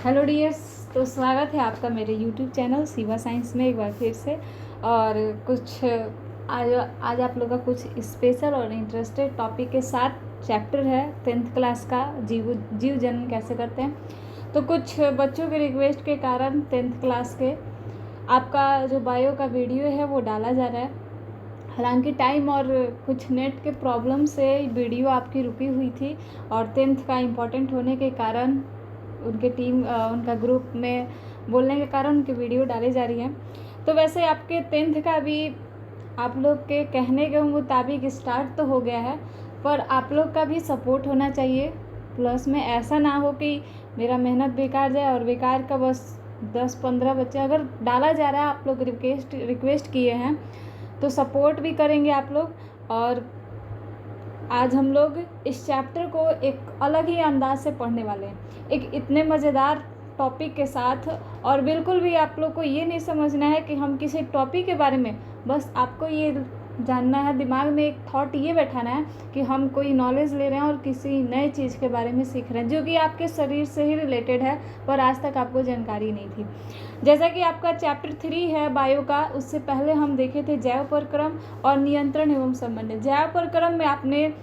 Hello dears. तो स्वागत है आपका मेरे यूट्यूब चैनल शिवा साइंस में एक बार फिर से। और कुछ आज आप लोगों का कुछ स्पेशल और इंटरेस्टेड टॉपिक के साथ चैप्टर है 10th क्लास का जीव जन्म कैसे करते हैं। तो कुछ बच्चों के रिक्वेस्ट के कारण 10th क्लास के आपका जो बायो का वीडियो है वो डाला जा रहा है। हालांकि टाइम और कुछ नेट के प्रॉब्लम से वीडियो आपकी रुकी हुई थी और 10th का इम्पोर्टेंट होने के कारण उनका ग्रुप में बोलने के कारण उनकी वीडियो डाली जा रही है। तो वैसे आपके 10th का भी आप लोग के कहने के मुताबिक स्टार्ट तो हो गया है, पर आप लोग का भी सपोर्ट होना चाहिए। प्लस में ऐसा ना हो कि मेरा मेहनत बेकार जाए और बेकार का बस 10-15 बच्चे अगर डाला जा रहा है, आप लोग रिक्वेस्ट किए हैं तो सपोर्ट भी करेंगे आप लोग। और आज हम लोग इस चैप्टर को एक अलग ही अंदाज से पढ़ने वाले हैं, एक इतने मज़ेदार टॉपिक के साथ। और बिल्कुल भी आप लोग को ये नहीं समझना है कि हम किसी टॉपिक के बारे में, बस आपको ये जानना है, दिमाग में एक थॉट ये बैठाना है कि हम कोई नॉलेज ले रहे हैं और किसी नए चीज़ के बारे में सीख रहे हैं जो कि आपके शरीर से ही रिलेटेड है, पर आज तक आपको जानकारी नहीं थी। जैसा कि आपका चैप्टर 3 है बायो का, उससे पहले हम देखे थे जैव प्रक्रम और नियंत्रण एवं समन्वय। जैव प्रक्रम में आपने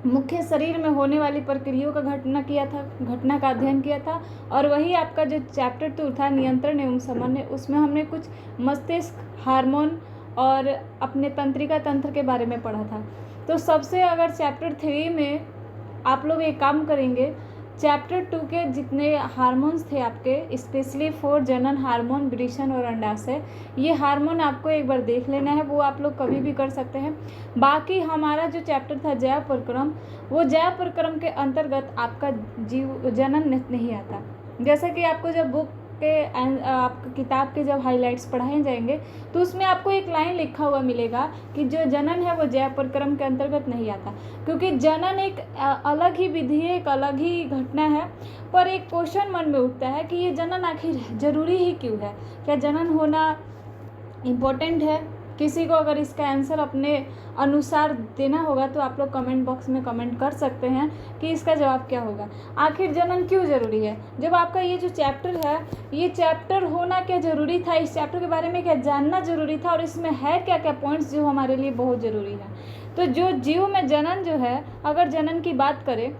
मुख्य शरीर में होने वाली प्रक्रियाओं का घटना का अध्ययन किया था। और वही आपका जो चैप्टर 2 था नियंत्रण एवं समन्वय, उसमें हमने कुछ मस्तिष्क, हार्मोन और अपने तंत्रिका तंत्र के बारे में पढ़ा था। तो सबसे अगर चैप्टर 3 में आप लोग एक काम करेंगे, चैप्टर 2 के जितने हार्मोन्स थे आपके, स्पेशली 4 जनन हार्मोन, वृषण और अंडाशय, ये हार्मोन आपको एक बार देख लेना है। वो आप लोग कभी भी कर सकते हैं। बाकी हमारा जो चैप्टर था जैव प्रक्रम, वो जैव प्रक्रम के अंतर्गत आपका जीव जनन नहीं आता। जैसा कि आपको जब बुक के आपका किताब के जब हाइलाइट्स पढ़ाए जाएंगे तो उसमें आपको एक लाइन लिखा हुआ मिलेगा कि जो जनन है वो जैव प्रक्रम के अंतर्गत नहीं आता, क्योंकि जनन एक अलग ही विधि है, एक अलग ही घटना है। पर एक क्वेश्चन मन में उठता है कि ये जनन आखिर ज़रूरी ही क्यों है? क्या जनन होना इम्पोर्टेंट है? किसी को अगर इसका आंसर अपने अनुसार देना होगा तो आप लोग कमेंट बॉक्स में कमेंट कर सकते हैं कि इसका जवाब क्या होगा। आखिर जनन क्यों ज़रूरी है? जब आपका ये जो चैप्टर है, ये चैप्टर होना क्या ज़रूरी था, इस चैप्टर के बारे में क्या जानना ज़रूरी था और इसमें है क्या क्या पॉइंट्स जो हमारे लिए बहुत ज़रूरी है। तो जो जीव में जनन जो है, अगर जनन की बात करें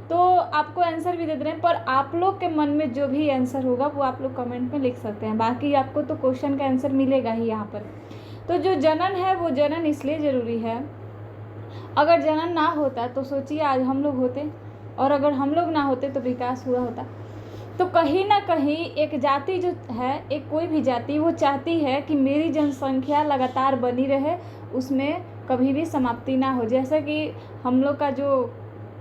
तो आपको आंसर भी दे रहे हैं, पर आप लोग के मन में जो भी आंसर होगा वो आप लोग कमेंट में लिख सकते हैं। बाकी आपको तो क्वेश्चन का आंसर मिलेगा ही यहाँ पर। तो जो जनन है वो जनन इसलिए ज़रूरी है, अगर जनन ना होता तो सोचिए आज हम लोग होते, और अगर हम लोग ना होते तो विकास हुआ होता। तो कहीं ना कहीं एक जाति जो है, एक कोई भी जाति, वो चाहती है कि मेरी जनसंख्या लगातार बनी रहे, उसमें कभी भी समाप्ति ना हो। जैसा कि हम लोग का जो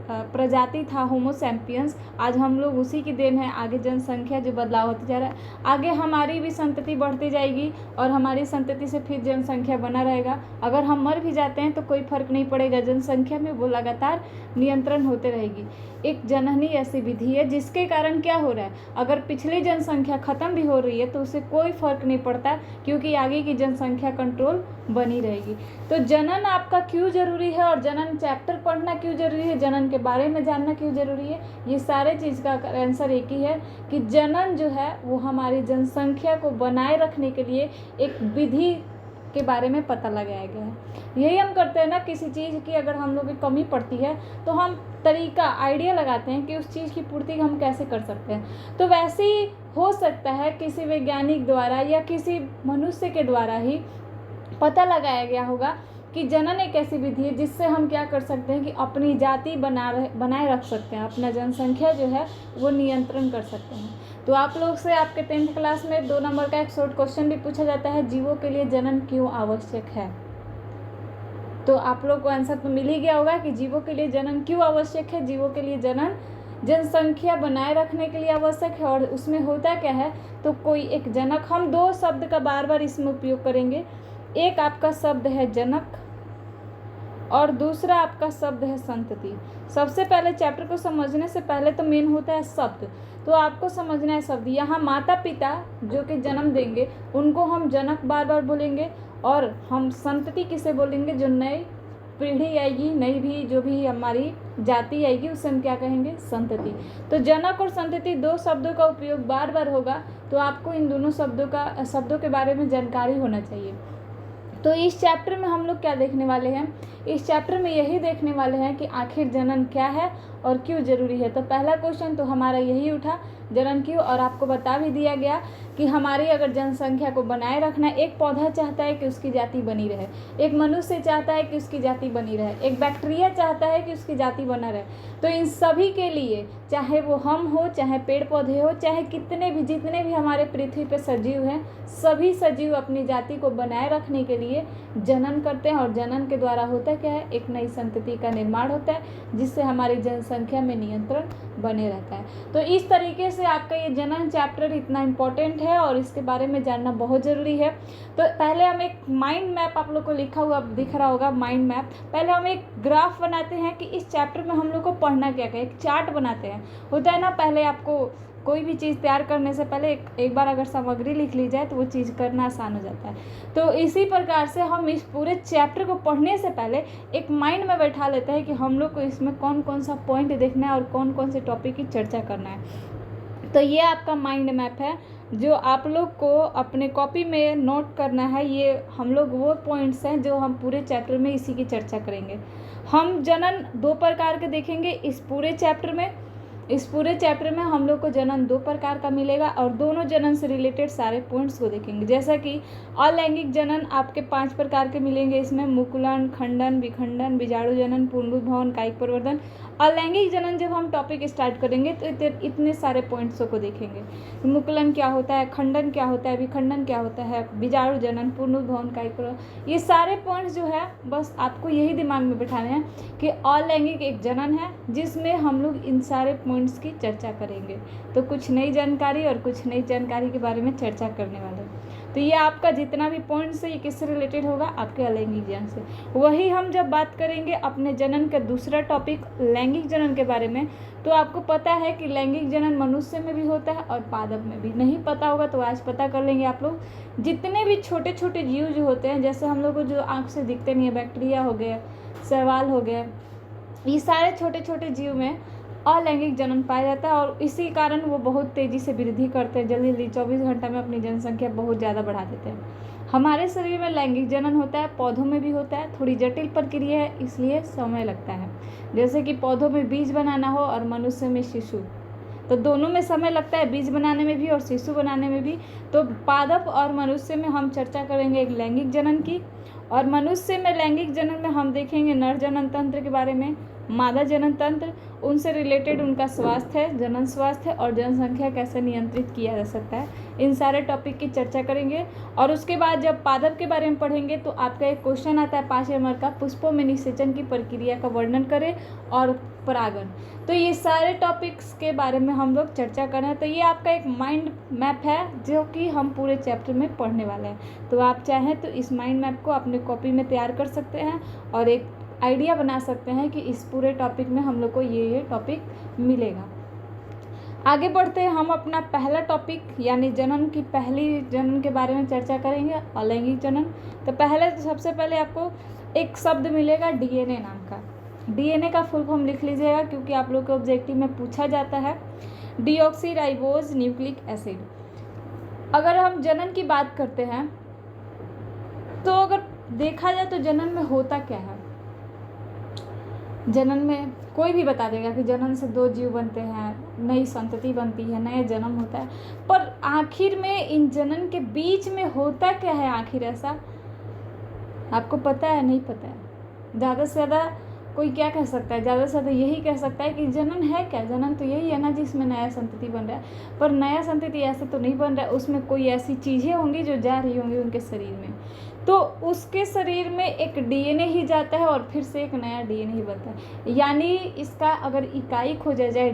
प्रजाति था होमो सैपियंस, आज हम लोग उसी की देन है। आगे जनसंख्या जो बदलाव होते जा रहा है, आगे हमारी भी संतति बढ़ती जाएगी और हमारी संतति से फिर जनसंख्या बना रहेगा। अगर हम मर भी जाते हैं तो कोई फर्क नहीं पड़ेगा, जनसंख्या में वो लगातार नियंत्रण होते रहेगी। एक जननी ऐसी विधि है जिसके कारण क्या हो रहा है, अगर पिछली जनसंख्या ख़त्म भी हो रही है तो उससे कोई फर्क नहीं पड़ता, क्योंकि आगे की जनसंख्या कंट्रोल बनी रहेगी। तो जनन आपका क्यों ज़रूरी है और जनन चैप्टर पढ़ना क्यों ज़रूरी है, जनन के बारे में जानना क्यों ज़रूरी है, ये सारे चीज़ का आंसर एक ही है कि जनन जो है वो हमारी जनसंख्या को बनाए रखने के लिए एक विधि के बारे में पता लगाया गया है। यही हम करते हैं ना, किसी चीज़ की अगर हम लोग की कमी पड़ती है तो हम तरीका, आइडिया लगाते हैं कि उस चीज़ की पूर्ति हम कैसे कर सकते हैं। तो वैसे ही हो सकता है किसी वैज्ञानिक द्वारा या किसी मनुष्य के द्वारा ही पता लगाया गया होगा कि जनन एक ऐसी विधि है जिससे हम क्या कर सकते हैं कि अपनी जाति बनाए रख सकते हैं, अपना जनसंख्या जो है वो नियंत्रण कर सकते हैं। तो आप लोग से आपके 10th क्लास में 2 नंबर का एक शॉर्ट क्वेश्चन भी पूछा जाता है, जीवों के लिए जनन क्यों आवश्यक है। तो आप लोग को आंसर तो मिल ही गया होगा कि जीवों के लिए जनन क्यों आवश्यक है। जीवों के लिए जनन जनसंख्या बनाए रखने के लिए आवश्यक है। और उसमें होता क्या है, तो कोई एक जनक, हम 2 शब्द का बार बार इसमें उपयोग करेंगे। एक आपका शब्द है जनक और दूसरा आपका शब्द है संतति। सबसे पहले चैप्टर को समझने से पहले तो मेन होता है शब्द, तो आपको समझना है शब्द। यहाँ माता पिता जो कि जन्म देंगे उनको हम जनक बार बार बोलेंगे, और हम संतति किसे बोलेंगे, जो नए पीढ़ी आएगी, नई भी जो भी हमारी जाति आएगी उसे हम क्या कहेंगे, संतति। तो जनक और संतति 2 शब्दों का उपयोग बार बार होगा, तो आपको इन दोनों शब्दों के बारे में जानकारी होना चाहिए। तो इस चैप्टर में हम लोग क्या देखने वाले हैं, इस चैप्टर में यही देखने वाले हैं कि आखिर जनन क्या है और क्यों ज़रूरी है। तो पहला क्वेश्चन तो हमारा यही उठा, जनन क्यों, और आपको बता भी दिया गया कि हमारी अगर जनसंख्या को बनाए रखना, एक पौधा चाहता है कि उसकी जाति बनी रहे, एक मनुष्य चाहता है कि उसकी जाति बनी रहे, एक बैक्टीरिया चाहता है कि उसकी जाति बना रहे। तो इन सभी के लिए, चाहे वो हम हो, चाहे पेड़ पौधे हो, चाहे जितने भी हमारे पृथ्वी पे सजीव हैं, सभी सजीव अपनी जाति को बनाए रखने के लिए जनन करते हैं। और जनन के द्वारा होता क्या है, एक नई संतति का निर्माण होता है, जिससे हमारी जनसंख्या में नियंत्रण बने रहता है। तो इस तरीके से आपका ये जनन चैप्टर इतना इम्पोर्टेंट है और इसके बारे में जानना बहुत ज़रूरी है। तो पहले हम एक माइंड मैप, आप लोग को लिखा हुआ दिख रहा होगा माइंड मैप, पहले हम एक ग्राफ बनाते हैं कि इस चैप्टर में हम लोग को पढ़ना क्या है, एक चार्ट बनाते हैं। होता है ना, पहले आपको कोई भी चीज़ तैयार करने से पहले एक बार अगर सामग्री लिख ली जाए तो वो चीज़ करना आसान हो जाता है। तो इसी प्रकार से हम इस पूरे चैप्टर को पढ़ने से पहले एक माइंड में बैठा लेते हैं कि हम लोग को इसमें कौन कौन सा पॉइंट देखना है और कौन कौन से टॉपिक की चर्चा करना है। तो ये आपका माइंड मैप है जो आप लोग को अपने कॉपी में नोट करना है। ये हम लोग वो पॉइंट्स हैं जो हम पूरे चैप्टर में इसी की चर्चा करेंगे। हम जनन 2 प्रकार के देखेंगे इस पूरे चैप्टर में। इस पूरे चैप्टर में हम लोग को जनन 2 प्रकार का मिलेगा और दोनों जनन से रिलेटेड सारे पॉइंट्स को देखेंगे। जैसा कि अलैंगिक जनन आपके 5 प्रकार के मिलेंगे इसमें, मुकुलन, खंडन, विखंडन, बीजाणु जनन, पुनरुद्भवन, कायिक परिवर्तन। अलैंगिक जनन जब हम टॉपिक स्टार्ट करेंगे तो इतने सारे पॉइंट्सों को देखेंगे। मुकुलन क्या होता है, खंडन क्या होता है, विखंडन क्या होता है, बीजाणु जनन, पुनरुद्भवन, कायिक परिवर्तन, ये सारे पॉइंट्स जो है बस आपको यही दिमाग में बिठाने हैं कि अलैंगिक एक जनन है जिसमें हम लोग इन सारे पॉइंट्स की चर्चा करेंगे। तो कुछ नई जानकारी और कुछ नई जानकारी के बारे में चर्चा करने वाले हैं। तो ये आपका जितना भी पॉइंट्स है ये किससे रिलेटेड होगा, आपके अलैंगिक जनन से। वही हम जब बात करेंगे अपने जनन का दूसरा टॉपिक लैंगिक जनन के बारे में, तो आपको पता है कि लैंगिक जनन मनुष्य में भी होता है और पादप में भी। नहीं पता होगा तो आज पता कर लेंगे आप लोग। जितने भी छोटे छोटे जीव जो होते हैं, जैसे हम लोग को जो आँख से दिखते नहीं है, बैक्टीरिया हो गया, शैवाल हो गया, ये सारे छोटे छोटे जीव में अलैंगिक जनन पाया जाता है और इसी कारण वो बहुत तेज़ी से वृद्धि करते हैं, जल्दी जल्दी 24 घंटा में अपनी जनसंख्या बहुत ज़्यादा बढ़ा देते हैं। हमारे शरीर में लैंगिक जनन होता है, पौधों में भी होता है, थोड़ी जटिल प्रक्रिया है इसलिए समय लगता है। जैसे कि पौधों में बीज बनाना हो और मनुष्य में शिशु, तो दोनों में समय लगता है, बीज बनाने में भी और शिशु बनाने में भी। तो पादप और मनुष्य में हम चर्चा करेंगे एक लैंगिक जनन की, और मनुष्य में लैंगिक जनन में हम देखेंगे नर जनन तंत्र के बारे में, मादा जनन तंत्र, उनसे रिलेटेड उनका स्वास्थ्य है, जनन स्वास्थ्य और जनसंख्या कैसे नियंत्रित किया जा सकता है, इन सारे टॉपिक की चर्चा करेंगे। और उसके बाद जब पादप के बारे में पढ़ेंगे तो आपका एक क्वेश्चन आता है 5 नंबर का, पुष्पों में निषेचन की प्रक्रिया का वर्णन करें और परागण। तो ये सारे टॉपिक्स के बारे में हम लोग चर्चा कर रहे हैं। तो ये आपका एक माइंड मैप है जो कि हम पूरे चैप्टर में पढ़ने वाले हैं। तो आप चाहें तो इस माइंड मैप को अपने कॉपी में तैयार कर सकते हैं और एक आइडिया बना सकते हैं कि इस पूरे टॉपिक में हम लोग को ये टॉपिक मिलेगा। आगे बढ़ते हैं, हम अपना पहला टॉपिक यानी जनन की पहली जनन के बारे में चर्चा करेंगे, अलैंगिक जनन। तो सबसे पहले आपको एक शब्द मिलेगा डीएनए नाम का। डीएनए का फुल फॉर्म लिख लीजिएगा क्योंकि आप लोग के ऑब्जेक्टिव में पूछा जाता है। Deoxy ribose nucleic acid. अगर हम जनन की बात करते हैं तो अगर देखा जाए तो जनन में होता क्या है, जनन में कोई भी बता देगा कि जनन से 2 जीव बनते हैं, नई संतति बनती है, नया जन्म होता है, पर आखिर में इन जनन के बीच में होता क्या है आखिर ऐसा, आपको पता है? नहीं पता है। ज़्यादा से ज़्यादा कोई क्या कह सकता है, ज़्यादा से ज़्यादा यही कह सकता है कि जनन है क्या, जनन तो यही है ना जिसमें नया संतति बन रहा है। पर नया संतति ऐसा तो नहीं बन रहा है, उसमें कोई ऐसी चीज़ें होंगी जो जा रही होंगी उनके शरीर में, तो उसके शरीर में एक डीएनए ही जाता है और फिर से एक नया डीएनए ही बनता है। यानी इसका अगर इकाई खोजा जाए,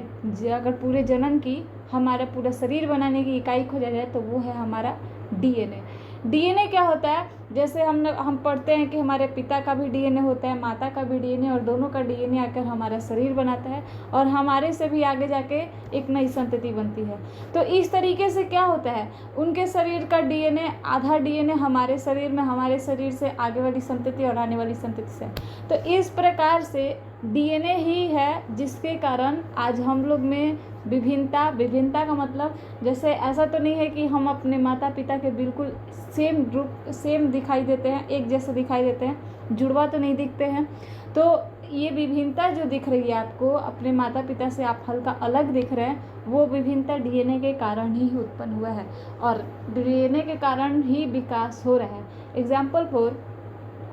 अगर पूरे जनन की हमारा पूरा शरीर बनाने की इकाई खोजा जाए तो वो है हमारा डीएनए। डीएनए क्या होता है, जैसे हम पढ़ते हैं कि हमारे पिता का भी डीएनए होता है, माता का भी डीएनए, और दोनों का डीएनए आकर हमारा शरीर बनाता है और हमारे से भी आगे जाके एक नई संतति बनती है। तो इस तरीके से क्या होता है, उनके शरीर का डीएनए, आधा डीएनए हमारे शरीर में, हमारे शरीर से आगे वाली संतति और आने वाली संतति से। तो इस प्रकार से डीएनए ही है जिसके कारण आज हम लोग में विभिन्नता का मतलब, जैसे ऐसा तो नहीं है कि हम अपने माता पिता के बिल्कुल सेम दिखाई देते हैं, एक जैसे दिखाई देते हैं, जुड़वा तो नहीं दिखते हैं। तो ये विभिन्नता जो दिख रही है आपको, अपने माता पिता से आप हल्का अलग दिख रहे हैं, वो विभिन्नता डीएनए के कारण ही उत्पन्न हुआ है और डीएनए के कारण ही विकास हो रहा है। एग्जाम्पल फॉर,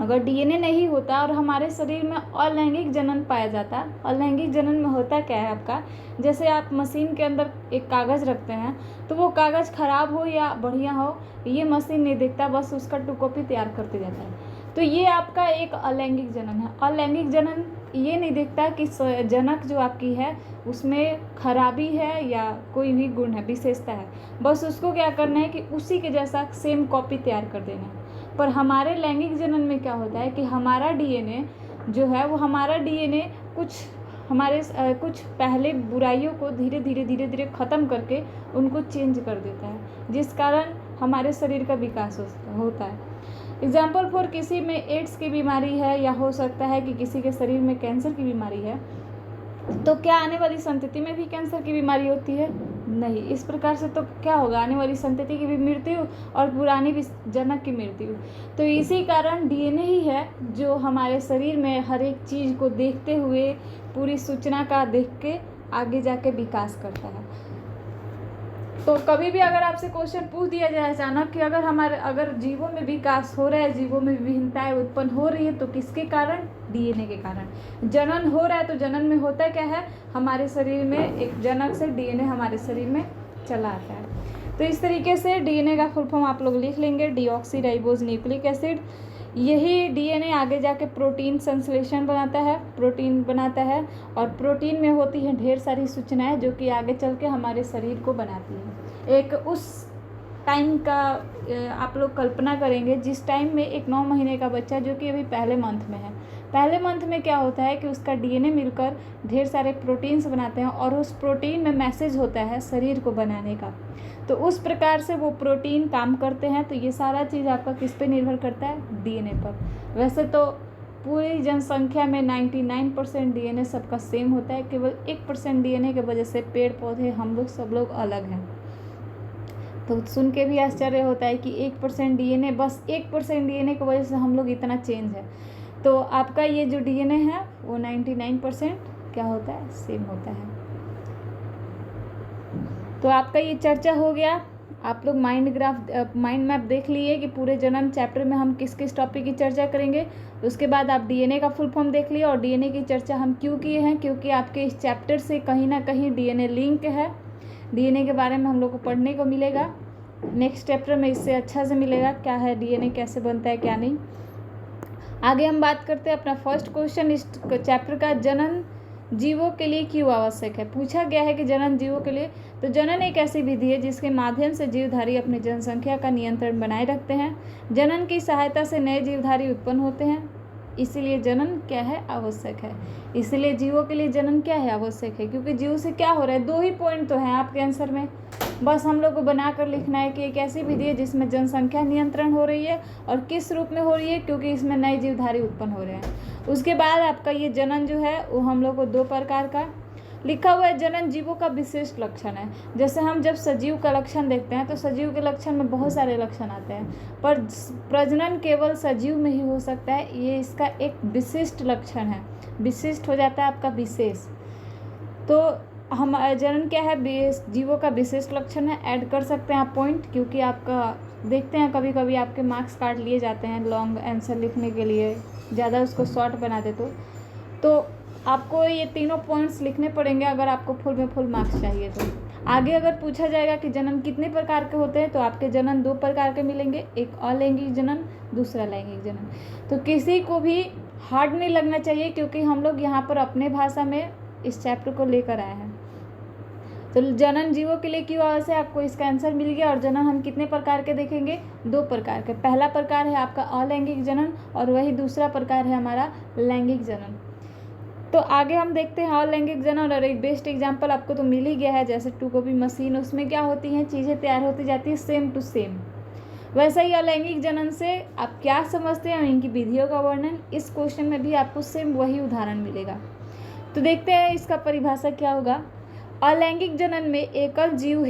अगर डीएनए नहीं होता और हमारे शरीर में अलैंगिक जनन पाया जाता, अलैंगिक जनन में होता क्या है आपका, जैसे आप मशीन के अंदर एक कागज़ रखते हैं, तो वो कागज़ ख़राब हो या बढ़िया हो ये मशीन नहीं देखता, बस उसका 2 कॉपी तैयार करते जाता है। तो ये आपका एक अलैंगिक जनन है। अलैंगिक जनन ये नहीं देखता कि जनक जो आपकी है उसमें खराबी है या कोई भी गुण है, विशेषता है, बस उसको क्या करना है कि उसी के जैसा सेम कॉपी तैयार कर देना है। पर हमारे लैंगिक जनन में क्या होता है कि हमारा डीएनए जो है वो, हमारा डीएनए कुछ पहले बुराइयों को धीरे धीरे ख़त्म करके उनको चेंज कर देता है, जिस कारण हमारे शरीर का विकास होता है। एग्जाम्पल फॉर, किसी में एड्स की बीमारी है या हो सकता है कि किसी के शरीर में कैंसर की बीमारी है, तो क्या आने वाली संतति में भी कैंसर की बीमारी होती है? नहीं। इस प्रकार से तो क्या होगा, आने वाली संतति की भी मृत्यु और पुरानी भी जनक की मृत्यु। तो इसी कारण डीएनए ही है जो हमारे शरीर में हर एक चीज़ को देखते हुए, पूरी सूचना का देख के आगे जाके विकास करता है। तो कभी भी अगर आपसे क्वेश्चन पूछ दिया जाए अचानक कि अगर जीवों में विकास हो रहा है, जीवों में विभिन्नताएं उत्पन्न हो रही है, तो किसके कारण? डीएनए के कारण। जनन हो रहा है तो जनन में होता क्या है, हमारे शरीर में एक जनक से डीएनए हमारे शरीर में चला आता है। तो इस तरीके से डीएनए का फुल फॉर्म आप लोग लिख लेंगे, डीऑक्सीराइबोज न्यूक्लिक एसिड। यही डीएनए आगे जाके प्रोटीन संश्लेषण प्रोटीन बनाता है और प्रोटीन में होती हैं ढेर सारी सूचनाएं जो कि आगे चल के हमारे शरीर को बनाती हैं। एक उस टाइम का आप लोग कल्पना करेंगे जिस टाइम में एक 9 महीने का बच्चा जो कि अभी पहले मंथ में है, पहले मंथ में क्या होता है कि उसका डीएनए मिलकर ढेर सारे प्रोटीन्स बनाते हैं और उस प्रोटीन में मैसेज होता है शरीर को बनाने का। तो उस प्रकार से वो प्रोटीन काम करते हैं। तो ये सारा चीज़ आपका किस पे निर्भर करता है? डीएनए पर। वैसे तो पूरी जनसंख्या में 99% डीएनए सबका सेम होता है, केवल 1% डीएनए की वजह से पेड़ पौधे हम लोग सब लोग अलग हैं। तो सुन के भी आश्चर्य होता है कि 1% डीएनए, बस 1% डीएनए की वजह से हम लोग इतना चेंज है। तो आपका ये जो डीएनए है वो 99% क्या होता है? सेम होता है। तो आपका ये चर्चा हो गया। आप लोग माइंड मैप देख लिए कि पूरे जनन चैप्टर में हम किस किस टॉपिक की चर्चा करेंगे। उसके बाद आप डीएनए का फुल फॉर्म देख लिए और डीएनए की चर्चा हम क्यों किए हैं, क्योंकि आपके इस चैप्टर से कहीं ना कहीं डीएनए लिंक है। डीएनए के बारे में हम लोग को पढ़ने को मिलेगा। नेक्स्ट चैप्टर में इससे अच्छा से मिलेगा क्या है डीएनए, कैसे बनता है क्या नहीं। आगे हम बात करते हैं अपना फर्स्ट क्वेश्चन इस चैप्टर का, जनन जीवों के लिए क्यों आवश्यक है। पूछा गया है कि जनन जीवों के लिए, तो जनन एक ऐसी विधि है जिसके माध्यम से जीवधारी अपनी जनसंख्या का नियंत्रण बनाए रखते हैं। जनन की सहायता से नए जीवधारी उत्पन्न होते हैं, इसीलिए जनन क्या है? आवश्यक है। इसलिए जीवों के लिए जनन क्या है? आवश्यक है, क्योंकि जीव से क्या हो रहा है? 2 ही पॉइंट तो हैं आपके आंसर में, बस हम लोग को बना कर लिखना है कि एक ऐसी विधि है जिसमें जनसंख्या नियंत्रण हो रही है और किस रूप में हो रही है, क्योंकि इसमें नए जीवधारी उत्पन्न हो रहे हैं। उसके बाद आपका ये जनन जो है वो हम लोग को 2 प्रकार का लिखा हुआ है। जनन जीवों का विशिष्ट लक्षण है। जैसे हम जब सजीव का लक्षण देखते हैं तो सजीव के लक्षण में बहुत सारे लक्षण आते हैं, पर प्रजनन केवल सजीव में ही हो सकता है। ये इसका एक विशिष्ट लक्षण है, विशिष्ट हो जाता है आपका विशेष। तो हम जनन क्या है? जीवों का विशिष्ट लक्षण है। ऐड कर सकते हैं आप पॉइंट, क्योंकि आपका देखते हैं कभी कभी आपके मार्क्स काट लिए जाते हैं लॉन्ग आंसर लिखने के लिए, ज़्यादा उसको शॉर्ट बना दे तो आपको ये तीनों पॉइंट्स लिखने पड़ेंगे अगर आपको फुल में फुल मार्क्स चाहिए। तो आगे अगर पूछा जाएगा कि जनन कितने प्रकार के होते हैं, तो आपके जनन 2 प्रकार के मिलेंगे, एक अलैंगिक जनन, दूसरा लैंगिक जनन। तो किसी को भी हार्ड नहीं लगना चाहिए, क्योंकि हम लोग यहाँ पर अपने भाषा में इस चैप्टर को लेकर आए हैं। तो जनन जीवों के लिए क्यों आवश्यक है, आपको इसका आंसर मिल गया। और जनन हम कितने प्रकार के देखेंगे, 2 प्रकार के। पहला प्रकार है आपका अलैंगिक जनन और वही दूसरा प्रकार है हमारा लैंगिक जनन। तो आगे हम देखते हैं अलैंगिक जनन। और एक बेस्ट एग्जांपल आपको तो मिल ही गया है, जैसे 2 कॉपी मशीन, उसमें क्या होती हैं, चीज़ें तैयार होती जाती है सेम टू सेम। वैसा ही अलैंगिक जनन से आप क्या समझते हैं, इनकी विधियों का वर्णन, इस क्वेश्चन में भी आपको सेम वही उदाहरण मिलेगा। तो देखते हैं इसका परिभाषा क्या होगा। अलैंगिक जनन में एकल जीव,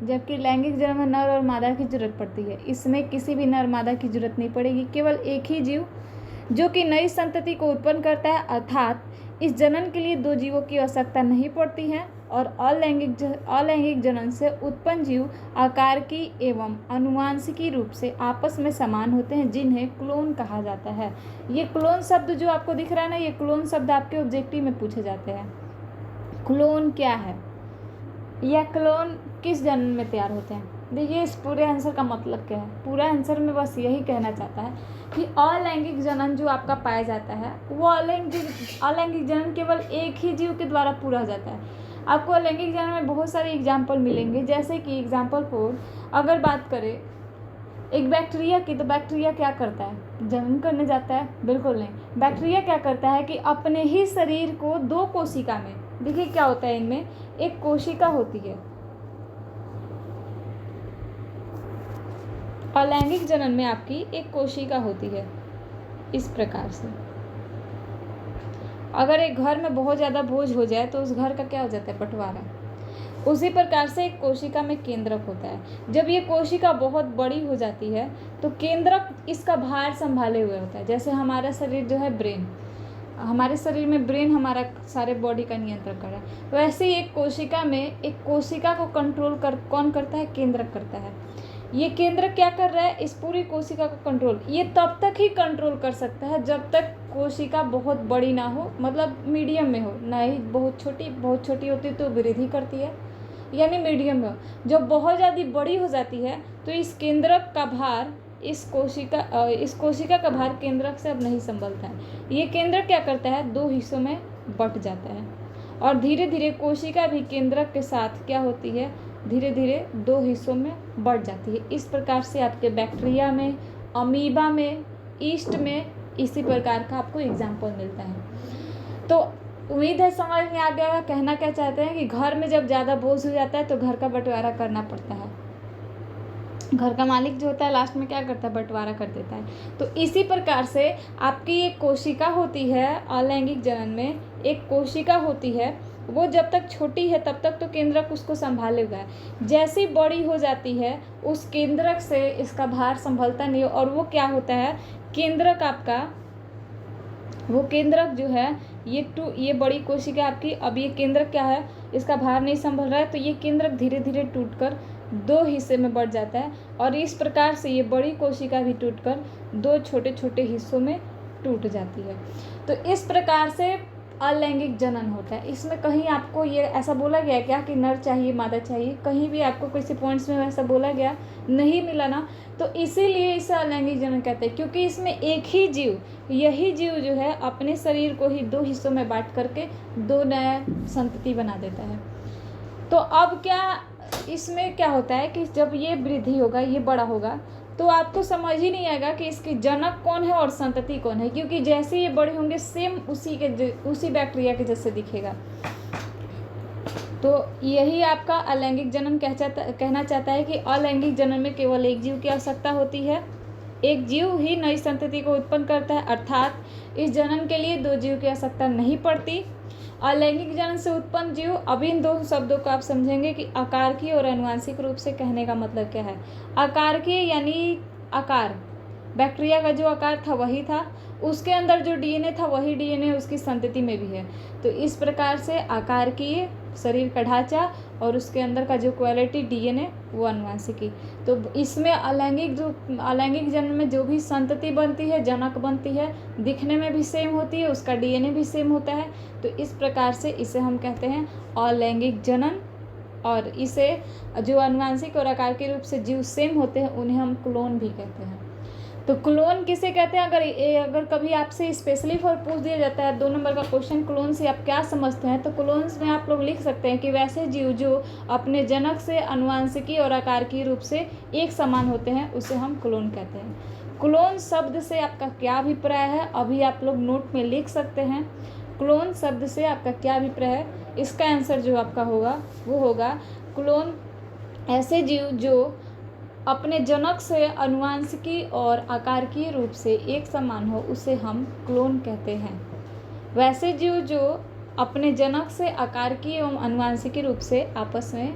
जबकि लैंगिक जनन में नर और मादा की जरूरत पड़ती है। इसमें किसी भी नर मादा की जरूरत नहीं पड़ेगी, केवल एक ही जीव जो कि नई संतति को उत्पन्न करता है, अर्थात इस जनन के लिए 2 जीवों की आवश्यकता नहीं पड़ती है। और अलैंगिक जनन से उत्पन्न जीव आकार की एवं आनुवांशिकी रूप से आपस में समान होते हैं, जिन्हें क्लोन कहा जाता है। ये क्लोन शब्द जो आपको दिख रहा है ना, ये क्लोन शब्द आपके ऑब्जेक्टिव में पूछे जाते हैं। क्लोन क्या है या क्लोन किस जनन में तैयार होते हैं। देखिए इस पूरे आंसर का मतलब क्या है। पूरा आंसर में बस यही कहना चाहता है कि अलैंगिक जनन जो आपका पाया जाता है वो अलैंगिक जनन केवल एक ही जीव के द्वारा पूरा हो जाता है। आपको अलैंगिक जनन में बहुत सारे एग्जाम्पल मिलेंगे, जैसे कि एग्जाम्पल 4 अगर बात करें एक बैक्टीरिया की, तो बैक्टीरिया क्या करता है, जनन करने जाता है, बिल्कुल नहीं। बैक्टीरिया क्या करता है कि अपने ही शरीर को 2 कोशिका में, देखिए क्या होता है, इनमें एक कोशिका होती है। अलैंगिक जनन में आपकी एक कोशिका होती है इस प्रकार से। अगर एक घर में बहुत ज़्यादा बोझ हो जाए तो उस घर का क्या हो जाता है, बंटवारा। उसी प्रकार से एक कोशिका में केंद्रक होता है। जब ये कोशिका बहुत बड़ी हो जाती है तो केंद्रक इसका भार संभाले हुए होता है। जैसे हमारा शरीर जो है ब्रेन, हमारे शरीर में ब्रेन हमारा सारे बॉडी का नियंत्रण कर रहा है, वैसे ही एक कोशिका में एक कोशिका को कंट्रोल कौन करता है, केंद्रक करता है। ये केंद्रक क्या कर रहा है, इस पूरी कोशिका को कंट्रोल, ये तब तक ही कंट्रोल कर सकता है जब तक कोशिका बहुत बड़ी ना हो, मतलब मीडियम में हो, ना ही बहुत छोटी होती तो वृद्धि करती है, यानी मीडियम में हो। जब बहुत ज़्यादा बड़ी हो जाती है तो इस केंद्रक का भार इस कोशिका का भार केंद्रक से अब नहीं संभलता है। ये केंद्रक क्या करता है, 2 हिस्सों में बंट जाता है और धीरे धीरे कोशिका भी केंद्रक के साथ क्या होती है, धीरे धीरे 2 हिस्सों में बढ़ जाती है। इस प्रकार से आपके बैक्टीरिया में, अमीबा में, ईस्ट में इसी प्रकार का आपको एग्जाम्पल मिलता है। तो उम्मीद है समझ में आ गया। कहना क्या चाहते हैं कि घर में जब ज़्यादा बोझ हो जाता है तो घर का बंटवारा करना पड़ता है। घर का मालिक जो होता है लास्ट में क्या करता है, बंटवारा कर देता है। तो इसी प्रकार से आपकी एक कोशिका होती है, अलैंगिक जनन में एक कोशिका होती है, वो जब तक छोटी है तब तक तो केंद्रक उसको संभाले हुआ है। जैसी बड़ी हो जाती है उस केंद्रक से इसका भार संभलता नहीं और वो क्या होता है, केंद्रक आपका, वो केंद्रक जो है ये बड़ी कोशिका आपकी, अब ये केंद्रक क्या है, इसका भार नहीं संभल रहा है तो ये केंद्रक धीरे धीरे टूटकर 2 हिस्से में बढ़ जाता है और इस प्रकार से ये बड़ी कोशिका भी टूटकर 2 छोटे छोटे हिस्सों में टूट जाती है। तो इस प्रकार से अलैंगिक जनन होता है। इसमें कहीं आपको ये ऐसा बोला गया क्या कि नर चाहिए मादा चाहिए, कहीं भी आपको किसी पॉइंट्स में वैसा बोला गया नहीं मिला ना, तो इसीलिए इसे अलैंगिक जनन कहते हैं, क्योंकि इसमें एक ही जीव, यही जीव जो है अपने शरीर को ही 2 हिस्सों में बांट करके 2 नया संतति बना देता है। तो अब क्या इसमें क्या होता है कि जब ये वृद्धि होगा, ये बड़ा होगा, तो आपको समझ ही नहीं आएगा कि इसके जनक कौन है और संतति कौन है, क्योंकि जैसे ये बड़े होंगे सेम उसी बैक्टीरिया के जैसे दिखेगा। तो यही आपका अलैंगिक जनन कहना चाहता है कि अलैंगिक जनन में केवल एक जीव की आवश्यकता होती है, एक जीव ही नई संतति को उत्पन्न करता है, अर्थात इस जनन के लिए 2 जीव की आवश्यकता नहीं पड़ती। अलैंगिक जनन से उत्पन्न जीव, अब इन 2 शब्दों को आप समझेंगे कि आकारकीय और आनुवांशिक रूप से कहने का मतलब क्या है। आकारकीय यानी आकार, बैक्टीरिया का जो आकार था वही था, उसके अंदर जो डीएनए था वही डीएनए उसकी संतति में भी है। तो इस प्रकार से आकारकीय शरीर का ढांचा और उसके अंदर का जो क्वालिटी डीएनए वो आनुवांशिकी। तो इसमें अलैंगिक जनन में जो भी संतति बनती है, जनक बनती है, दिखने में भी सेम होती है, उसका डीएनए भी सेम होता है। तो इस प्रकार से इसे हम कहते हैं अलैंगिक जनन। और इसे जो आनुवांशिक और आकार के रूप से जीव सेम होते हैं उन्हें हम क्लोन भी कहते हैं। तो क्लोन किसे कहते हैं? अगर कभी आपसे स्पेशली फॉर पूछ दिया जाता है 2 नंबर का क्वेश्चन, क्लोन से आप क्या समझते हैं, तो क्लोन्स में आप लोग लिख सकते हैं कि वैसे जीव जो अपने जनक से आनुवंशिकी और आकारिकी रूप से एक समान होते हैं, उसे हम क्लोन कहते हैं। क्लोन शब्द से आपका क्या अभिप्राय है, अभी आप लोग नोट में लिख सकते हैं। क्लोन शब्द से आपका क्या अभिप्राय है? इसका आंसर जो आपका होगा वो होगा क्लोन ऐसे जीव जो अपने जनक से आनुवंशिकी और आकारिकीय रूप से एक समान हो, उसे हम क्लोन कहते हैं। वैसे जीव जो अपने जनक से आकारिकीय एवं आनुवंशिकी रूप से आपस में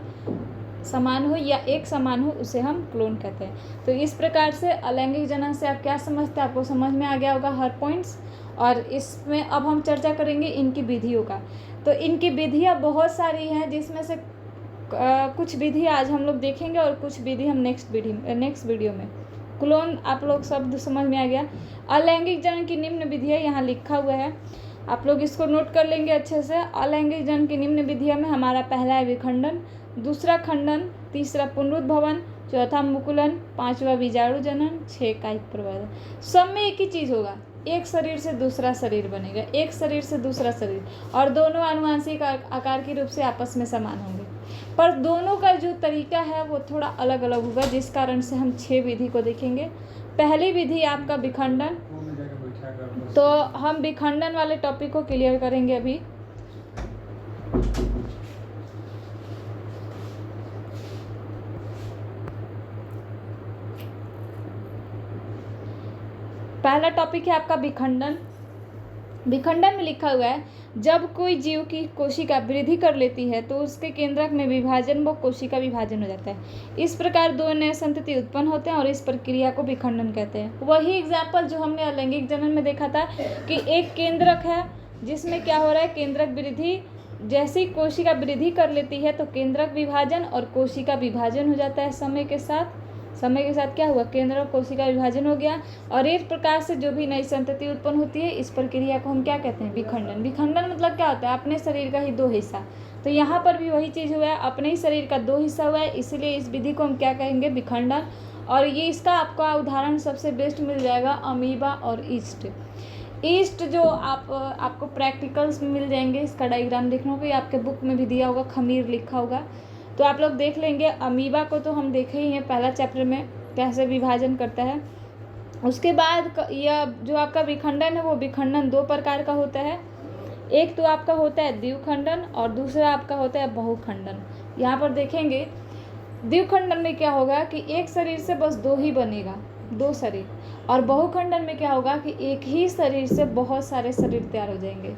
समान हो या एक समान हो, उसे हम क्लोन कहते हैं। तो इस प्रकार से अलैंगिक जनन से आप क्या समझते हैं, आपको समझ में आ गया होगा हर पॉइंट्स। और इसमें अब हम चर्चा करेंगे इनकी विधियों का। तो इनकी विधियाँ बहुत सारी हैं, जिसमें से कुछ विधि आज हम लोग देखेंगे और कुछ विधि हम नेक्स्ट वीडियो में। क्लोन आप लोग शब्द समझ में आ गया। अलैंगिक जनन की निम्न विधियाँ यहाँ लिखा हुआ है, आप लोग इसको नोट कर लेंगे अच्छे से। अलैंगिक जनन की निम्न विधियों में हमारा पहला है विखंडन, दूसरा खंडन, तीसरा पुनरुद्भवन, चौथा मुकुलन, पांचवा बीजाणु जनन, 6 कायिक प्रवर्धन। सब में एक ही चीज़ होगा, एक शरीर से दूसरा शरीर बनेगा, एक शरीर से दूसरा शरीर, और दोनों आनुवंशिक आकार के रूप से आपस में समान होंगे। पर दोनों का जो तरीका है वो थोड़ा अलग अलग होगा, जिस कारण से हम 6 विधि को देखेंगे। पहली विधि आपका विखंडन। तो हम विखंडन वाले टॉपिक को क्लियर करेंगे अभी। पहला टॉपिक है आपका विखंडन। विखंडन में लिखा हुआ है, जब कोई जीव की कोशिका वृद्धि कर लेती है तो उसके केंद्रक में विभाजन व कोशिका विभाजन हो जाता है। इस प्रकार 2 नए संतति उत्पन्न होते हैं और इस प्रक्रिया को विखंडन कहते हैं। वही एग्जाम्पल जो हमने अलैंगिक जनन में देखा था कि एक केंद्रक है जिसमें क्या हो रहा है, केंद्रक वृद्धि, जैसे ही कोशिका वृद्धि कर लेती है तो केंद्रक विभाजन और कोशिका विभाजन हो जाता है। समय के साथ क्या हुआ, केंद्र और कोशिका विभाजन हो गया, और इस प्रकार से जो भी नई संतति उत्पन्न होती है, इस प्रक्रिया को हम क्या कहते हैं, विखंडन। विखंडन मतलब क्या होता है, अपने शरीर का ही 2 हिस्सा। तो यहाँ पर भी वही चीज़ हुआ है, अपने ही शरीर का 2 हिस्सा हुआ है, इसीलिए इस विधि को हम क्या कहेंगे, विखंडन। और ये इसका आपका उदाहरण सबसे बेस्ट मिल जाएगा अमीबा और ईस्ट जो आपको प्रैक्टिकल्स में मिल जाएंगे। इसका डायग्राम देखना होगा, ये आपके बुक में भी दिया होगा, खमीर लिखा होगा, तो आप लोग देख लेंगे। अमीबा को तो हम देखे ही हैं पहला चैप्टर में, कैसे विभाजन करता है। उसके बाद यह जो आपका विखंडन है, वो विखंडन 2 प्रकार का होता है। एक तो आपका होता है द्विखंडन और दूसरा आपका होता है बहुखंडन। यहाँ पर देखेंगे द्विखंडन में क्या होगा कि एक शरीर से बस 2 ही बनेगा, 2 शरीर। और बहुखंडन में क्या होगा कि एक ही शरीर से बहुत सारे शरीर तैयार हो जाएंगे।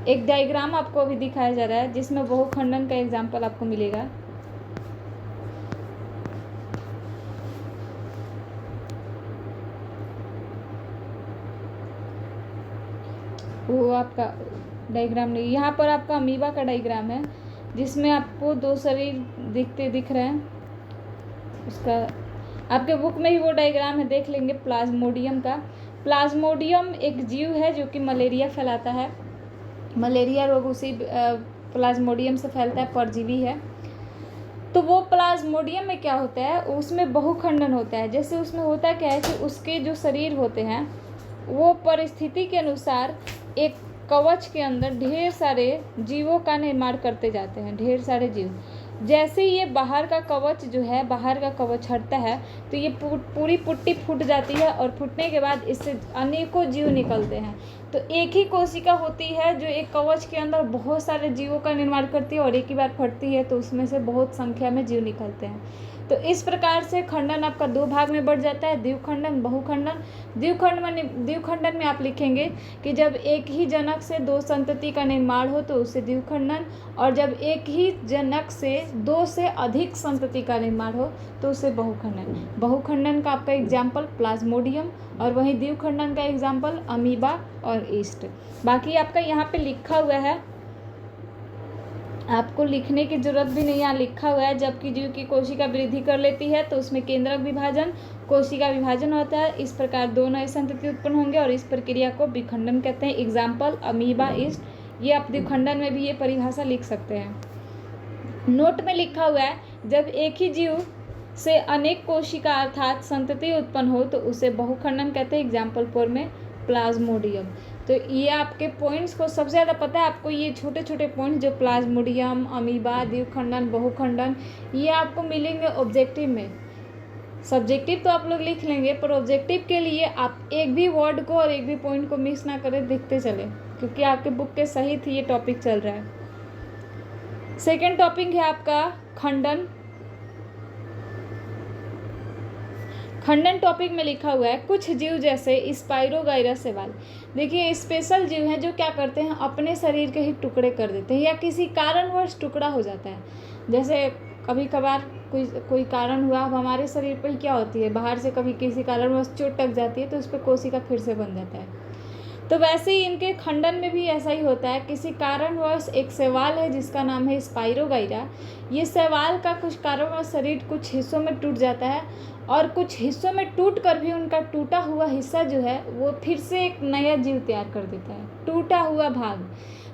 एक डायग्राम आपको अभी दिखाया जा रहा है जिसमें बहुखंडन का एग्जाम्पल आपको मिलेगा। वो आपका डायग्राम नहीं, यहाँ पर आपका अमीबा का डायग्राम है जिसमें आपको 2 शरीर दिख रहे हैं। उसका आपके बुक में ही वो डायग्राम है, देख लेंगे। प्लाज्मोडियम का, प्लाज्मोडियम एक जीव है जो कि मलेरिया फैलाता है। मलेरिया रोग उसी प्लाज्मोडियम से फैलता है, परजीवी है। तो वो प्लाज्मोडियम में क्या होता है, उसमें बहुखंडन होता है। जैसे उसमें होता क्या है कि उसके जो शरीर होते हैं वो परिस्थिति के अनुसार एक कवच के अंदर ढेर सारे जीवों का निर्माण करते जाते हैं, ढेर सारे जीव। जैसे ही ये बाहर का कवच जो है, बाहर का कवच हटता है तो ये पूरी पुट्टी फूट जाती है, और फूटने के बाद इससे अनेकों जीव निकलते हैं। तो एक ही कोशिका होती है जो एक कवच के अंदर बहुत सारे जीवों का निर्माण करती है, और एक ही बार फटती है तो उसमें से बहुत संख्या में जीव निकलते हैं। तो इस प्रकार से खंडन आपका 2 भाग में बढ़ जाता है, द्विखंडन, बहुखंडन। द्विखंडन में आप लिखेंगे कि जब एक ही जनक से 2 संतति का निर्माण हो तो उसे द्विखंडन, और जब एक ही जनक से 2 से अधिक संतति का निर्माण हो तो उसे बहुखंडन। बहुखंडन का आपका एग्जाम्पल प्लाज्मोडियम, और वहीं द्विखंडन का एग्जाम्पल अमीबा और ईस्ट। बाकी आपका यहाँ पे लिखा हुआ है, आपको लिखने की जरूरत भी नहीं, यहाँ लिखा हुआ है। जबकि जीव की कोशिका वृद्धि कर लेती है तो उसमें केंद्रक विभाजन, कोशिका विभाजन होता है। इस प्रकार 2 नए संतति उत्पन्न होंगे और इस प्रक्रिया को विखंडन कहते हैं। Example amoeba, east. ये आप द्विखंडन में भी ये परिभाषा लिख सकते हैं। नोट में लिखा हुआ है, जब एक ही जीव से अनेक कोशिका अर्थात संतति उत्पन्न हो तो उसे बहुखंडन कहते हैं। एग्जाम्पल 4 में प्लाज्मोडियम। तो ये आपके पॉइंट्स को सबसे ज़्यादा पता है आपको, ये छोटे छोटे पॉइंट्स जो प्लाज्मोडियम, अमीबा, द्विखंडन, बहुखंडन, ये आपको मिलेंगे ऑब्जेक्टिव में। सब्जेक्टिव तो आप लोग लिख लेंगे, पर ऑब्जेक्टिव के लिए आप एक भी वर्ड को और एक भी पॉइंट को मिक्स ना करें, देखते चले, क्योंकि आपके बुक के सहित ही ये टॉपिक चल रहा है। सेकेंड टॉपिक है आपका खंडन। खंडन टॉपिक में लिखा हुआ है कुछ जीव जैसे स्पाइरोगाइरा शैवाल। देखिए स्पेशल जीव हैं जो क्या करते हैं, अपने शरीर के ही टुकड़े कर देते हैं या किसी कारणवश टुकड़ा हो जाता है। जैसे कभी कभार कोई कारण हुआ, अब हमारे शरीर पर क्या होती है, बाहर से कभी किसी कारणवश चोट लग जाती है तो उस पर कोशिका फिर से बन जाता है। तो वैसे ही इनके खंडन में भी ऐसा ही होता है। किसी कारणवश एक शैवाल है जिसका नाम है स्पाइरोगाइरा। ये शैवाल का कुछ कारणवश शरीर कुछ हिस्सों में टूट जाता है और कुछ हिस्सों में टूट कर भी उनका टूटा हुआ हिस्सा जो है वो फिर से एक नया जीव तैयार कर देता है, टूटा हुआ भाग।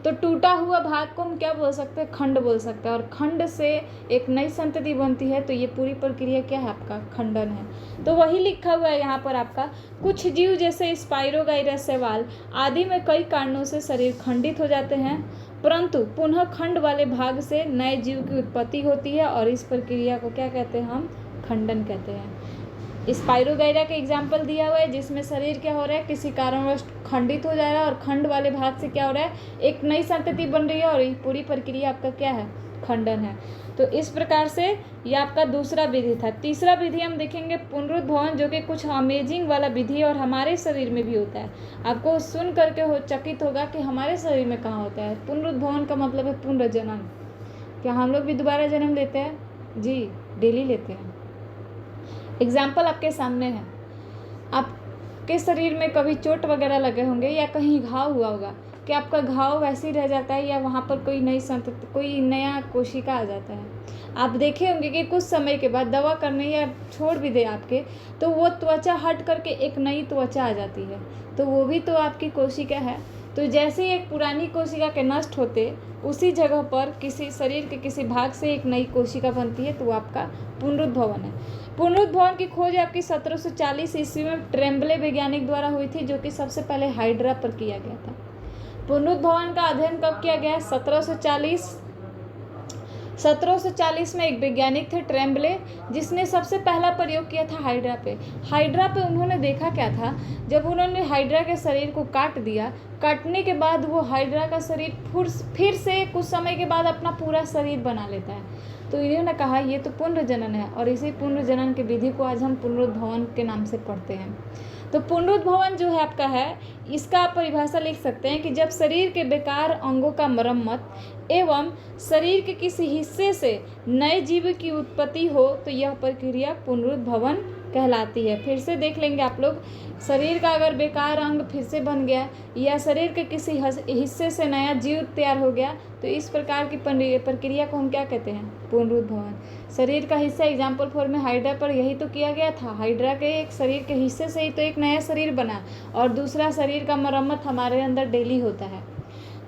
तो टूटा हुआ भाग को हम क्या बोल सकते हैं, खंड बोल सकते हैं। और खंड से एक नई संतति बनती है, तो ये पूरी प्रक्रिया क्या है, आपका खंडन है। तो वही लिखा हुआ है यहाँ पर आपका, कुछ जीव जैसे स्पाइरोगाइरा शैवाल आदि में कई कारणों से शरीर खंडित हो जाते हैं, परंतु पुनः खंड वाले भाग से नए जीव की उत्पत्ति होती है और इस प्रक्रिया को क्या कहते हैं, हम खंडन कहते हैं। स्पाइरोगाइरा का एग्जाम्पल दिया हुआ है जिसमें शरीर क्या हो रहा है, किसी कारणवश खंडित हो जा रहा है और खंड वाले भाग से क्या हो रहा है, एक नई संतति बन रही है और ये पूरी प्रक्रिया आपका क्या है, खंडन है। तो इस प्रकार से ये आपका दूसरा विधि था। तीसरा विधि हम देखेंगे पुनरुद्भवन, जो कि कुछ अमेजिंग वाला विधि है और हमारे शरीर में भी होता है। आपको सुन करके हो चकित होगा कि हमारे शरीर में कहाँ होता है। पुनरुद्भवन का मतलब है पुनर्जन्म। क्या हम लोग भी दोबारा जन्म लेते हैं? जी, डेली लेते हैं। एग्जाम्पल आपके सामने है, आपके शरीर में कभी चोट वगैरह लगे होंगे या कहीं घाव हुआ होगा, कि आपका घाव वैसे ही रह जाता है या वहाँ पर कोई नई संतति, कोई नया कोशिका आ जाता है। आप देखे होंगे कि कुछ समय के बाद दवा करने या छोड़ भी दे आपके, तो वो त्वचा हट करके एक नई त्वचा आ जाती है, तो वो भी तो आपकी कोशिका है। तो जैसे ही एक पुरानी कोशिका के नष्ट होते, उसी जगह पर किसी शरीर के किसी भाग से एक नई कोशिका बनती है, तो वो आपका पुनरुद्भवन है। पुनरुद्भवन की खोज आपकी 1740 ईस्वी में ट्रेम्बले वैज्ञानिक द्वारा हुई थी, जो कि सबसे पहले हाइड्रा पर किया गया था। पुनरुद्भवन का अध्ययन कब किया गया है? 1740 में एक वैज्ञानिक थे ट्रेम्बले, जिसने सबसे पहला प्रयोग किया था हाइड्रा पे। हाइड्रा पे उन्होंने देखा क्या था, जब उन्होंने हाइड्रा के शरीर को काट दिया, काटने के बाद वो हाइड्रा का शरीर फिर से कुछ समय के बाद अपना पूरा शरीर बना लेता है। तो इन्होंने कहा ये तो पुनर्जनन है, और इसी पुनर्जनन की विधि को आज हम पुनरुद्भवन के नाम से पढ़ते हैं। तो पुनरुद्भवन जो है आपका है, इसका आप परिभाषा लिख सकते हैं कि जब शरीर के बेकार अंगों का मरम्मत एवं शरीर के किसी हिस्से से नए जीव की उत्पत्ति हो, तो यह प्रक्रिया पुनरुद्भवन कहलाती है। फिर से देख लेंगे आप लोग, शरीर का अगर बेकार अंग फिर से बन गया या शरीर के किसी हिस्से से नया जीव तैयार हो गया, तो इस प्रकार की प्रक्रिया को हम क्या कहते हैं, पुनरुद्भवन। शरीर का हिस्सा एग्जाम्पल 4 में हाइड्रा पर यही तो किया गया था। हाइड्रा के एक शरीर के हिस्से से ही तो एक नया शरीर बना, और दूसरा शरीर का मरम्मत हमारे अंदर डेली होता है।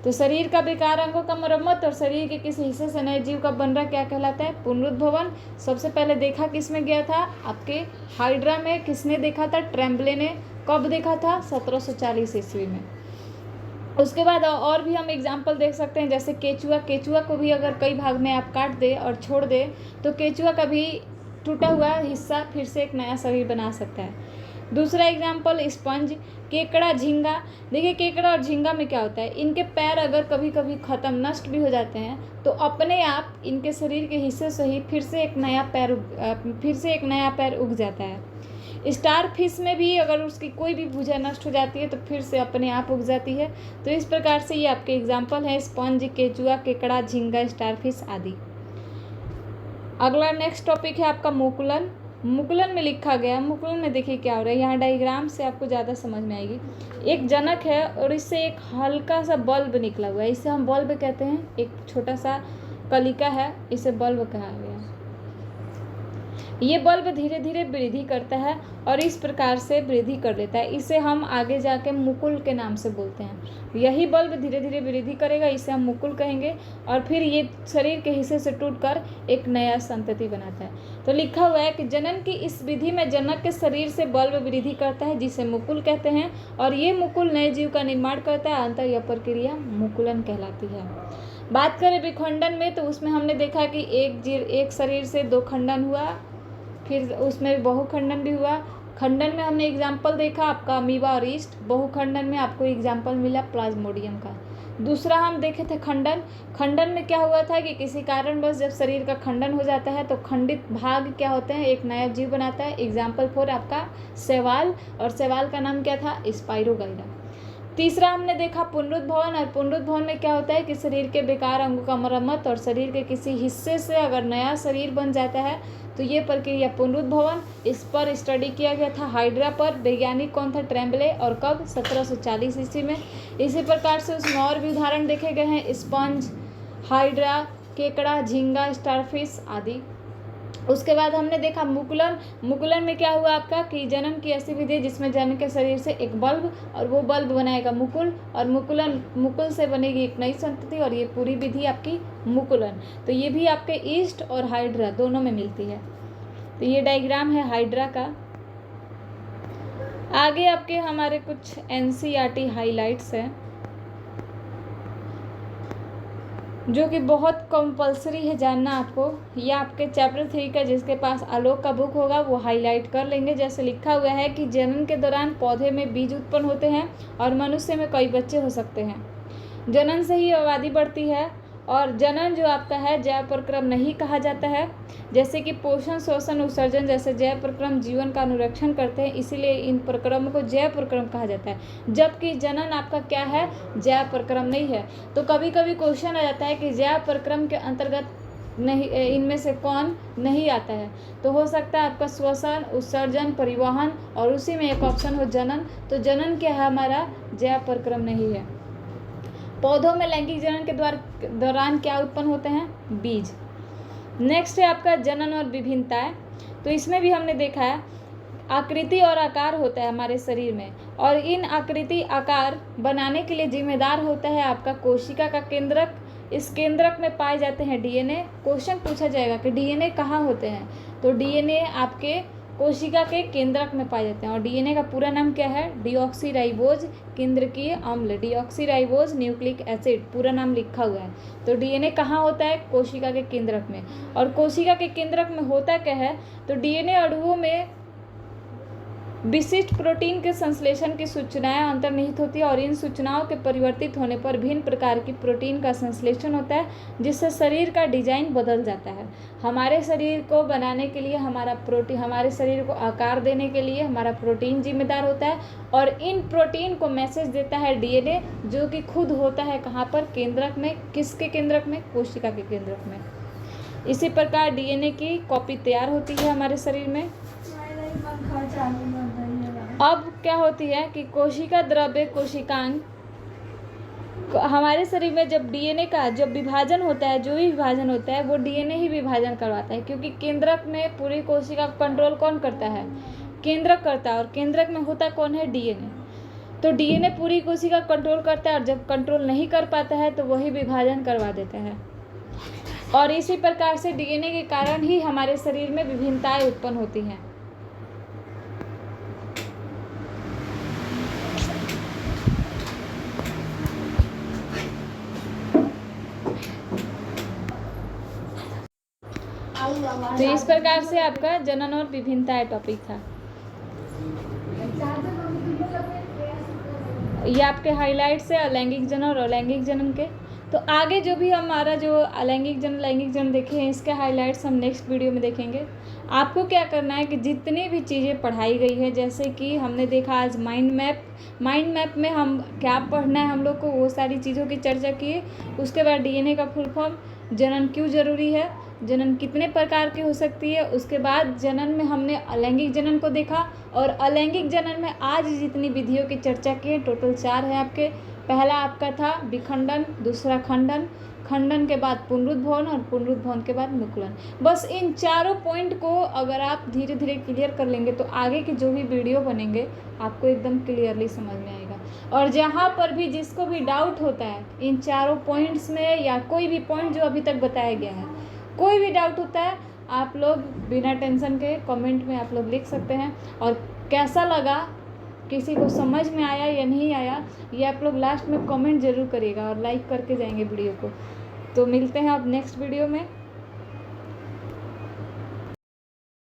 तो शरीर का बेकार अंगों का मरम्मत और शरीर के किसी हिस्से से नए जीव का बनना क्या कहलाता है, पुनरुद्भवन। सबसे पहले देखा किस में गया था, आपके हाइड्रा में। किसने देखा था, ट्रेम्बले ने। कब देखा था, 1740 ईस्वी में। उसके बाद और भी हम एग्जाम्पल देख सकते हैं, जैसे केचुआ। केचुआ को भी अगर कई भाग में आप काट दे और छोड़ दे, तो केचुआ का भी टूटा हुआ हिस्सा फिर से एक नया शरीर बना सकता है। दूसरा एग्जाम्पल स्पंज, केकड़ा, झींगा। देखिए केकड़ा और झींगा में क्या होता है, इनके पैर अगर कभी कभी ख़त्म नष्ट भी हो जाते हैं, तो अपने आप इनके शरीर के हिस्से से ही फिर से एक नया पैर उग जाता है। स्टार फिश में भी अगर उसकी कोई भी भुजा नष्ट हो जाती है, तो फिर से अपने आप उग जाती है। तो इस प्रकार से ये आपके एग्जाम्पल हैं, स्पंज, केचुआ, केकड़ा, झींगा, स्टार फिश आदि। अगला नेक्स्ट टॉपिक है आपका मुकुलन। मुकुलन में लिखा गया, मुकुलन में देखिए क्या हो रहा है, यहाँ डायग्राम से आपको ज़्यादा समझ में आएगी। एक जनक है और इससे एक हल्का सा बल्ब निकला हुआ है, इसे हम बल्ब कहते हैं। एक छोटा सा कलिका है, इसे बल्ब कहा गया। ये बल्ब धीरे धीरे वृद्धि करता है और इस प्रकार से वृद्धि कर देता है। इसे हम आगे जाके मुकुल के नाम से बोलते हैं। यही बल्ब धीरे धीरे वृद्धि करेगा, इसे हम मुकुल कहेंगे। और फिर ये शरीर के हिस्से से टूटकर एक नया संतति बनाता है। तो लिखा हुआ है कि जनन की इस विधि में जनक के शरीर से बल्ब वृद्धि करता है, जिसे मुकुल कहते हैं, और ये मुकुल नए जीव का निर्माण करता है। अंततः यह प्रक्रिया मुकुलन कहलाती है। बात करें विखंडन में, तो उसमें हमने देखा कि एक शरीर से 2 खंडन हुआ, फिर उसमें बहुखंडन भी हुआ। खंडन में हमने एग्जाम्पल देखा आपका अमीबा और ईस्ट। बहुखंडन में आपको एग्जाम्पल मिला प्लाज्मोडियम का। दूसरा हम देखे थे खंडन में क्या हुआ था कि किसी कारणवश जब शरीर का खंडन हो जाता है तो खंडित भाग क्या होते हैं, एक नया जीव बनाता है। एग्जाम्पल 4 आपका शैवाल, और शैवाल का नाम क्या था, स्पाइरोगाइरा। तीसरा हमने देखा पुनरुद्भवन, और पुनरुद्भवन में क्या होता है कि शरीर के बेकार अंगों का मरम्मत और शरीर के किसी हिस्से से अगर नया शरीर बन जाता है तो ये प्रक्रिया पुनरुद्भवन। इस पर स्टडी किया गया था हाइड्रा पर। वैज्ञानिक कौन था, ट्रेम्बले, और कब, 1740 ईस्वी में। इसी प्रकार से उसमें और भी उदाहरण देखे गए हैं, स्पंज, हाइड्रा, केकड़ा, झींगा, स्टारफिश आदि। उसके बाद हमने देखा मुकुलन में क्या हुआ आपका कि जनन की ऐसी विधि जिसमें जनन के शरीर से एक बल्ब, और वो बल्ब बनाएगा मुकुल, और मुकुल से बनेगी एक नई संतति, और ये पूरी विधि आपकी मुकुलन। तो ये भी आपके ईस्ट और हाइड्रा दोनों में मिलती है। तो ये डायग्राम है हाइड्रा का। आगे आपके हमारे कुछ NCERT हाइलाइट्स हैं जो कि बहुत कंपलसरी है जानना आपको। ये आपके चैप्टर 3 का, जिसके पास आलोक का बुक होगा वो हाईलाइट कर लेंगे। जैसे लिखा हुआ है कि जनन के दौरान पौधे में बीज उत्पन्न होते हैं और मनुष्य में कई बच्चे हो सकते हैं। जनन से ही आबादी बढ़ती है, और जनन जो आपका है जैव प्रक्रम नहीं कहा जाता है। जैसे कि पोषण, शोषण, उत्सर्जन जैसे जैव प्रक्रम जीवन का अनुरक्षण करते हैं, इसीलिए इन प्रक्रमों को जैव प्रक्रम कहा जाता है। जबकि जनन आपका क्या है, जैव प्रक्रम नहीं है। तो कभी कभी क्वेश्चन आ जाता है कि जैव प्रक्रम के अंतर्गत नहीं, इनमें से कौन नहीं आता है। तो हो सकता है आपका श्वसन, उत्सर्जन, परिवहन, और उसी में एक ऑप्शन हो जनन। तो जनन क्या है हमारा, जैव प्रक्रम नहीं है। पौधों में लैंगिक जनन के दौरान क्या उत्पन्न होते हैं, बीज। नेक्स्ट है आपका जनन और विभिन्नताएं। तो इसमें भी हमने देखा है आकृति और आकार होता है हमारे शरीर में, और इन आकृति आकार बनाने के लिए जिम्मेदार होता है आपका कोशिका का केंद्रक। इस केंद्रक में पाए जाते हैं डीएनए। क्वेश्चन पूछा जाएगा कि डीएनए कहाँ होते हैं, तो डीएनए आपके कोशिका के केंद्रक में पाए जाते हैं। और डीएनए का पूरा नाम क्या है, डीऑक्सीराइबोज केंद्रकीय अम्ल, डीऑक्सीराइबोज न्यूक्लिक एसिड, पूरा नाम लिखा हुआ है। तो डीएनए कहाँ होता है, कोशिका के केंद्रक में। और कोशिका के केंद्रक में होता क्या है, तो डीएनए अणुओं में विशिष्ट प्रोटीन के संश्लेषण की सूचनाएं अंतर्निहित होती है, और इन सूचनाओं के परिवर्तित होने पर भिन्न प्रकार की प्रोटीन का संश्लेषण होता है, जिससे शरीर का डिजाइन बदल जाता है। हमारे शरीर को बनाने के लिए हमारे शरीर को आकार देने के लिए हमारा प्रोटीन जिम्मेदार होता है, और इन प्रोटीन को मैसेज देता है डीएनए, जो कि खुद होता है कहाँ पर, केंद्रक में। किसके केंद्रक में, कोशिका के केंद्रक में। इसी प्रकार डीएनए की कॉपी तैयार होती है हमारे शरीर में। अब क्या होती है कि कोशिका द्रव्य कोशिकांग, हमारे शरीर में जब डीएनए का जब विभाजन होता है, जो भी विभाजन होता है वो डीएनए ही विभाजन करवाता है, क्योंकि केंद्रक में पूरी कोशिका का कंट्रोल कौन करता है, केंद्रक करता है, और केंद्रक में होता कौन है, डीएनए। तो डीएनए पूरी कोशिका कंट्रोल करता है, और जब कंट्रोल नहीं कर पाता है तो वही विभाजन करवा देता है। और इसी प्रकार से डीएनए के कारण ही हमारे शरीर में विभिन्नताएं उत्पन्न होती हैं। तो इस प्रकार से आपका जनन और विभिन्नताएं टॉपिक था। ये आपके हाइलाइट्स है अलैंगिक जनन और अलैंगिक जनन के। तो आगे जो भी हमारा जो अलैंगिक जनन लैंगिक जनन देखे हैं, इसके हाइलाइट्स हम नेक्स्ट वीडियो में देखेंगे। आपको क्या करना है कि जितनी भी चीज़ें पढ़ाई गई है, जैसे कि हमने देखा आज माइंड मैप में हम क्या पढ़ना है हम लोग को, वो सारी चीज़ों की चर्चा किए। उसके बाद डीएनए का फुल फॉर्म, जनन क्यों ज़रूरी है, जनन कितने प्रकार की हो सकती है। उसके बाद जनन में हमने अलैंगिक जनन को देखा, और अलैंगिक जनन में आज जितनी विधियों की चर्चा की है टोटल 4 है आपके। पहला आपका था विखंडन, दूसरा खंडन, खंडन के बाद पुनरुद्भवन और पुनरुद्भवन के बाद मुकुलन। बस इन चारों पॉइंट को अगर आप धीरे धीरे क्लियर कर लेंगे तो आगे के जो भी वीडियो बनेंगे आपको एकदम क्लियरली समझ में आएगा। और जहाँ पर भी जिसको भी डाउट होता है इन चारों पॉइंट्स में या कोई भी पॉइंट जो अभी तक बताया गया है, कोई भी डाउट होता है आप लोग बिना टेंशन के कमेंट में आप लोग लिख सकते हैं। और कैसा लगा, किसी को समझ में आया या नहीं आया, ये आप लोग लास्ट में कमेंट ज़रूर करिएगा और लाइक करके जाएंगे वीडियो को। तो मिलते हैं अब नेक्स्ट वीडियो में।